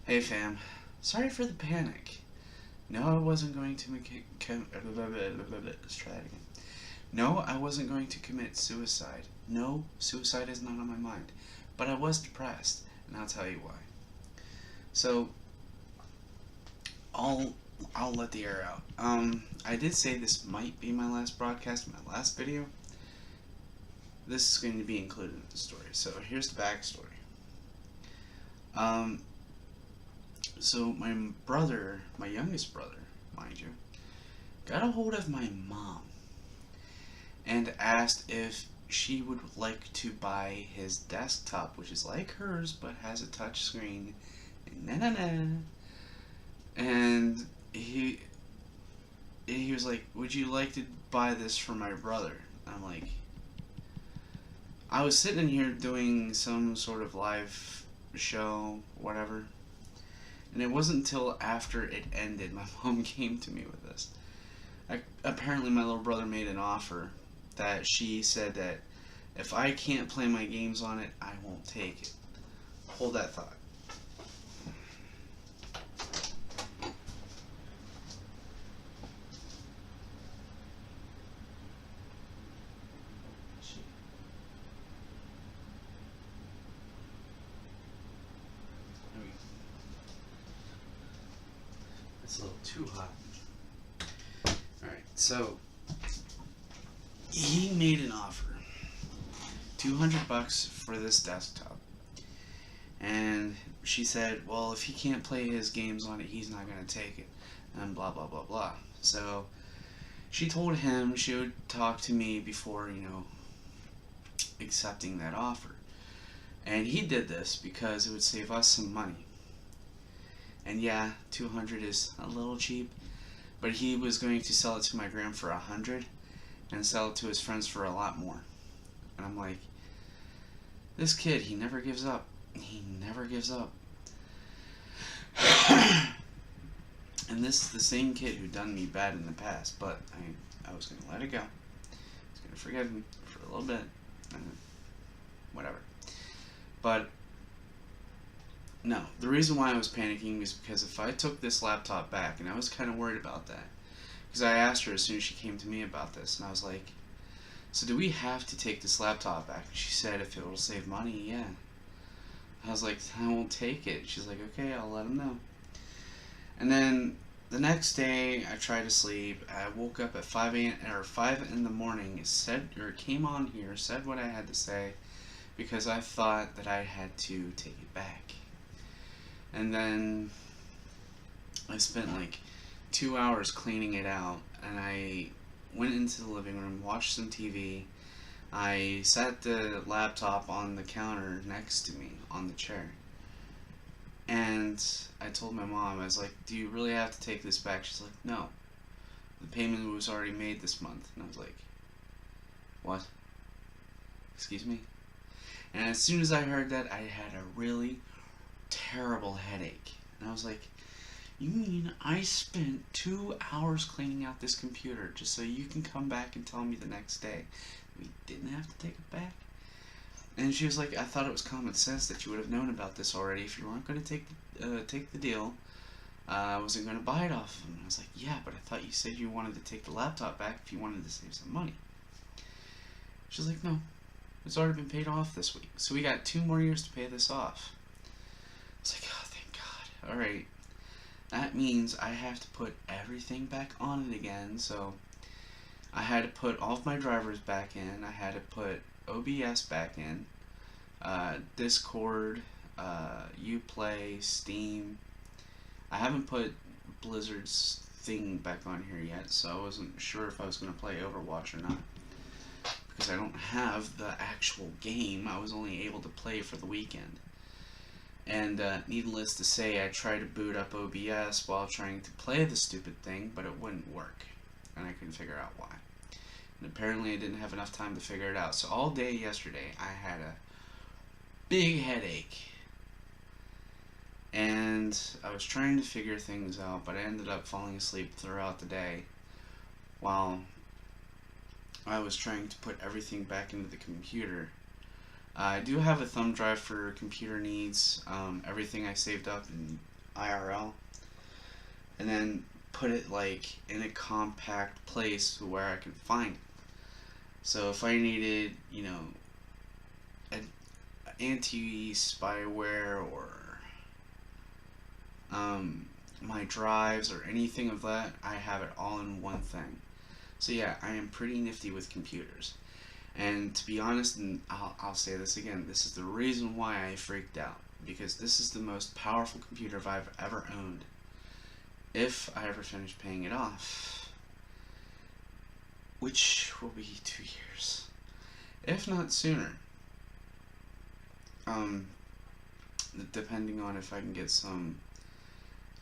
Hey fam, sorry for the panic. No, I wasn't going to let's try that again. No, I wasn't going to commit suicide. No, suicide is not on my mind. But I was depressed, and I'll tell you why. So, I'll I'll let the air out. I did say this might be my last broadcast, my last video. This is going to be included in the story. So here's the backstory. Um, so my brother, my youngest brother, mind you, got a hold of my mom and asked if she would like to buy his desktop, which is like hers but has a touch screen. Na na na. And he was like, "Would you like to buy this for my brother?" I'm like, I was sitting in here doing some sort of live show, whatever, and it wasn't until after it ended my mom came to me with this. Apparently, my little brother made an offer that she said that if I can't play my games on it, I won't take it. Hold that thought. It's a little too hot. Alright, so he made an offer. $200 for this desktop. And she said, well, if he can't play his games on it, he's not going to take it. And blah, blah, blah, blah. So she told him she would talk to me before, accepting that offer. And he did this because it would save us some money. And yeah, 200 is a little cheap, but he was going to sell it to my gram for 100 and sell it to his friends for a lot more. And I'm like, this kid, he never gives up. He never gives up. And this is the same kid who done me bad in the past, but I was going to let it go. I was going to forgive him for a little bit, and whatever. But no, the reason why I was panicking is because if I took this laptop back, and I was kind of worried about that, because I asked her as soon as she came to me about this, and I was like, so do we have to take this laptop back? And she said if it will save money, yeah. I was like, I won't take it. She's like, okay, I'll let him know. And then the next day, I tried to sleep. I woke up at 5 a.m. or 5 in the morning. Came on here, said what I had to say, because I thought that I had to take it back. And then I spent like 2 hours cleaning it out, and I went into the living room, watched some TV. I sat the laptop on the counter next to me on the chair. And I told my mom, I was like, do you really have to take this back? She's like, no. The payment was already made this month. And I was like, what? Excuse me? And as soon as I heard that, I had a really terrible headache. And I was like, you mean I spent 2 hours cleaning out this computer just so you can come back and tell me the next day we didn't have to take it back? And she was like, I thought it was common sense that you would have known about this already. If you weren't going to take the deal, I wasn't going to buy it off of him. And I was like, yeah, but I thought you said you wanted to take the laptop back if you wanted to save some money. She's like, no, it's already been paid off this week. So we got 2 more years to pay this off. I was like, oh, thank God. Alright. That means I have to put everything back on it again. So I had to put all of my drivers back in. I had to put OBS back in, Discord, Uplay, Steam. I haven't put Blizzard's thing back on here yet, so I wasn't sure if I was going to play Overwatch or not, because I don't have the actual game. I was only able to play for the weekend. And needless to say, I tried to boot up OBS while trying to play the stupid thing, but it wouldn't work, and I couldn't figure out why. And apparently I didn't have enough time to figure it out. So all day yesterday I had a big headache. And I was trying to figure things out, but I ended up falling asleep throughout the day while I was trying to put everything back into the computer. I do have a thumb drive for computer needs. Everything I saved up in IRL, and then put it like in a compact place where I can find it. So if I needed, an anti-spyware or my drives or anything of that, I have it all in one thing. So yeah, I am pretty nifty with computers. And to be honest, and I'll say this again, this is the reason why I freaked out. Because this is the most powerful computer I've ever owned. If I ever finish paying it off. Which will be 2 years. If not sooner. Depending on if I can get some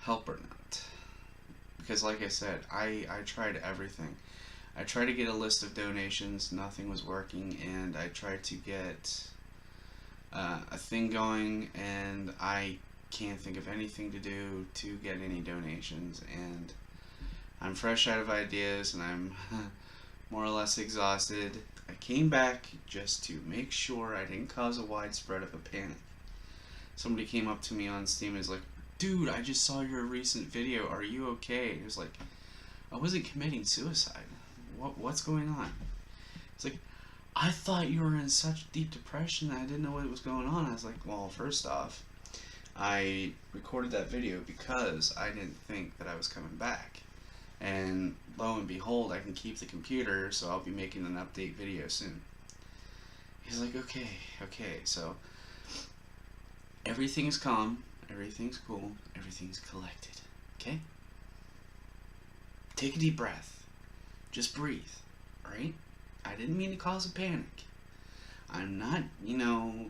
help or not. Because like I said, I tried everything. I tried to get a list of donations, nothing was working, and I tried to get a thing going, and I can't think of anything to do to get any donations, and I'm fresh out of ideas, and I'm more or less exhausted. I came back just to make sure I didn't cause a widespread of a panic. Somebody came up to me on Steam and was like, "Dude, I just saw your recent video. Are you okay?" It was like, I wasn't committing suicide. What's going on? It's like, I thought you were in such deep depression that I didn't know what was going on. I was like, well, first off, I recorded that video because I didn't think that I was coming back. And lo and behold, I can keep the computer, so I'll be making an update video soon. He's like, okay, so everything is calm, everything's cool, everything's collected, okay? Take a deep breath. Just breathe, alright? I didn't mean to cause a panic. I'm not,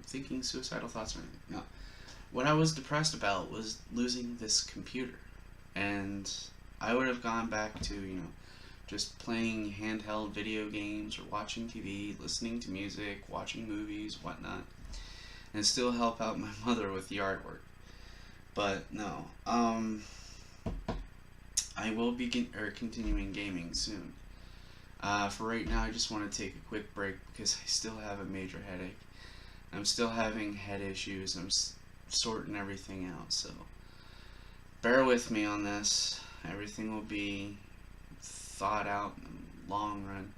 thinking suicidal thoughts or anything. No. What I was depressed about was losing this computer. And I would have gone back to, just playing handheld video games or watching TV, listening to music, watching movies, whatnot, and still help out my mother with the artwork. But no, I will be continuing gaming soon. For right now, I just want to take a quick break because I still have a major headache. I'm still having head issues. I'm sorting everything out, so bear with me on this. Everything will be thought out in the long run.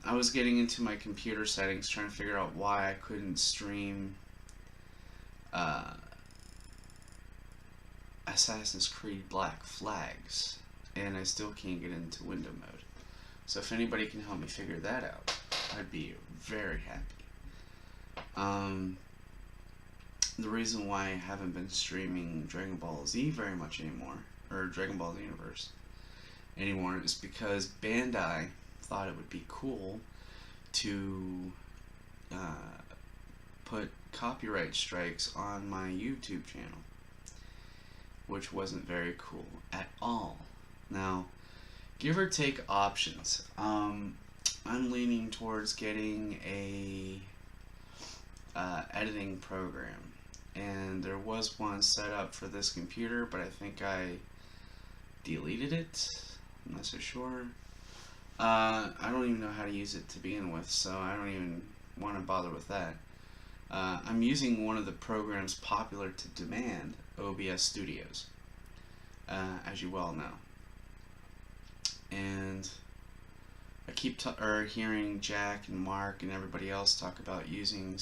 I was getting into my computer settings trying to figure out why I couldn't stream Assassin's Creed Black Flags, and I still can't get into window mode. So if anybody can help me figure that out, I'd be very happy. The reason why I haven't been streaming Dragon Ball Z very much anymore, or Dragon Ball Xenoverse anymore, is because Bandai thought it would be cool to put copyright strikes on my YouTube channel, which wasn't very cool at all. Now, give or take options, I'm leaning towards getting a editing program, and there was one set up for this computer, but I think I deleted it. I'm not so sure. I don't even know how to use it to begin with, so I don't even want to bother with that. I'm using one of the programs popular to demand, OBS Studios, as you well know. And I keep hearing Jack and Mark and everybody else talk about using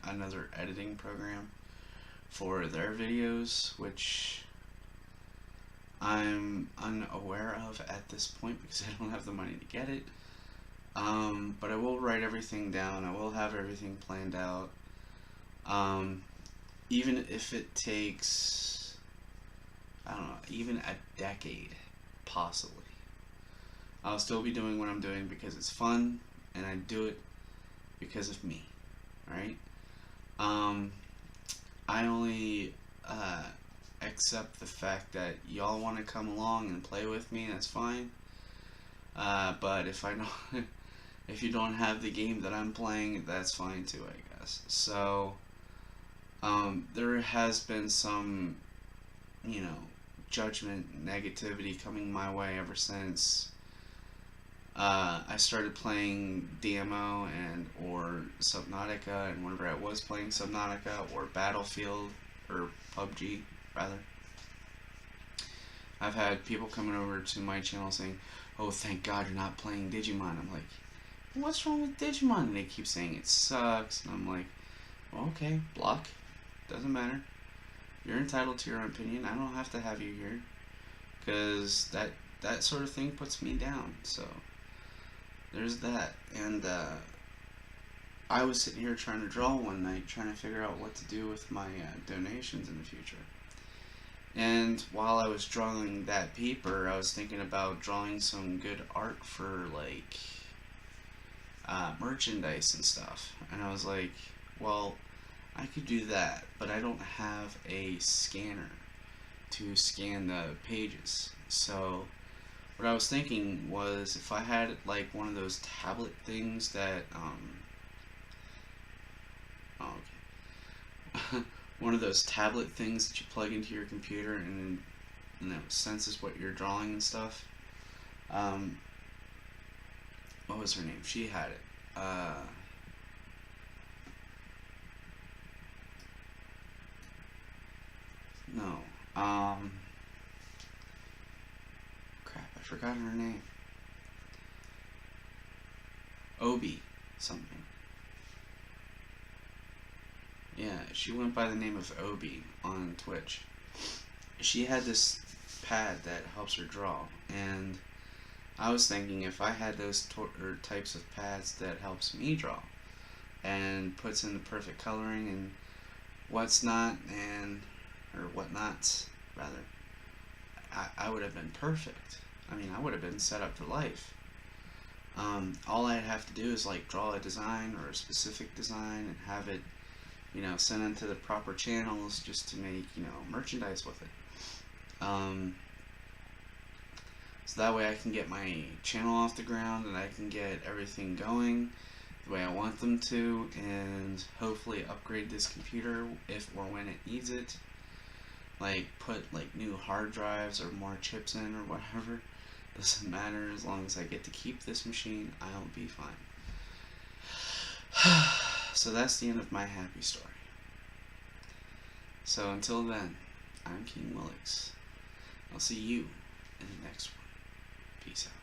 another editing program for their videos, which I'm unaware of at this point because I don't have the money to get it. But I will write everything down. I will have everything planned out. Even if it takes, I don't know, even a decade, possibly, I'll still be doing what I'm doing because it's fun, and I do it because of me, right? I only accept the fact that y'all want to come along and play with me, that's fine. But if I don't, if you don't have the game that I'm playing, that's fine too, I guess. So, there has been some, judgment, negativity coming my way ever since I started playing DMO or Subnautica, and whenever I was playing Subnautica or Battlefield or PUBG, rather. I've had people coming over to my channel saying, "Oh, thank God you're not playing Digimon." I'm like, "What's wrong with Digimon?" And they keep saying it sucks, and I'm like, "Well, okay, block. Doesn't matter. You're entitled to your own opinion. I don't have to have you here, because that sort of thing puts me down." So there's that. And I was sitting here trying to draw one night, trying to figure out what to do with my donations in the future. And while I was drawing that paper, I was thinking about drawing some good art for like merchandise and stuff. And I was like, well, I could do that, but I don't have a scanner to scan the pages. So what I was thinking was, if I had like one of those tablet things that oh, okay. One of those tablet things that you plug into your computer and senses what you're drawing and stuff. What was her name? She had it. No. Crap, I forgot her name. Obi something. Yeah, she went by the name of Obi on Twitch. She had this pad that helps her draw, and I was thinking, if I had those types of pads that helps me draw and puts in the perfect coloring and what's not, and or whatnots rather, I would have been perfect. I mean, I would have been set up for life. All I'd have to do is like draw a design or a specific design and have it, sent into the proper channels just to make, merchandise with it. So that way I can get my channel off the ground and I can get everything going the way I want them to, and hopefully upgrade this computer if or when it needs it. Like put like new hard drives or more chips in or whatever. Doesn't matter, as long as I get to keep this machine, I'll be fine. So that's the end of my happy story. So until then, I'm King Willix. I'll see you in the next one. Peace out.